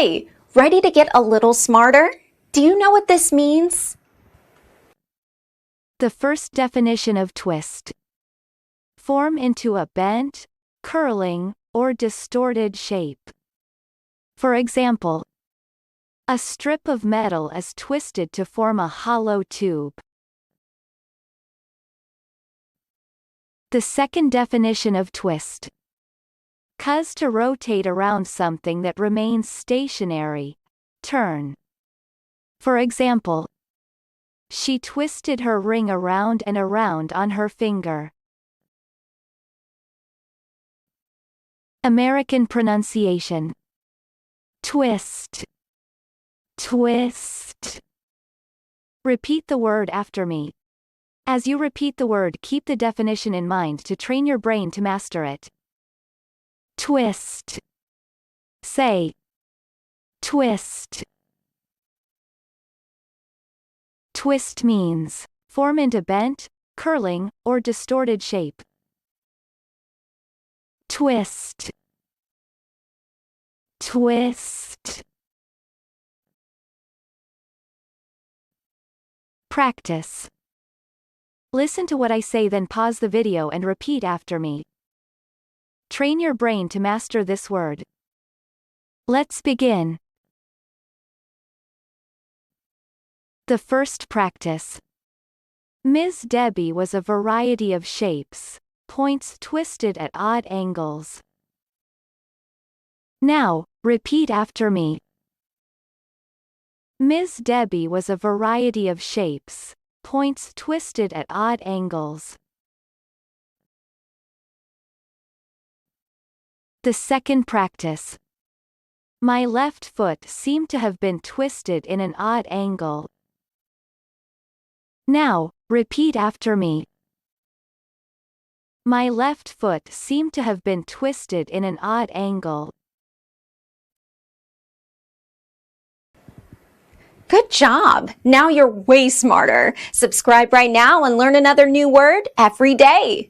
Hi, ready to get a little smarter? Do you know what this means? The first definition of twist. Form into a bent, curling, or distorted shape. For example, a strip of metal is twisted to form a hollow tube. The second definition of twist. Cause to rotate around something that remains stationary. Turn. For example, she twisted her ring around and around on her finger. American pronunciation. Twist. Twist. Repeat the word after me. As you repeat the word, keep the definition in mind to train your brain to master it. Twist. Say. Twist. Twist means form into bent, curling, or distorted shape. Twist. Twist. Practice. Listen to what I say, then pause the video and repeat after me. Train your brain to master this word. Let's begin. The first practice. Ms. Debbie was a variety of shapes, points twisted at odd angles. Now, repeat after me. Ms. Debbie was a variety of shapes, points twisted at odd angles. The second practice. My left foot seemed to have been twisted in an odd angle. Now, repeat after me. My left foot seemed to have been twisted in an odd angle. Good job! Now you're way smarter. Subscribe right now and learn another new word every day.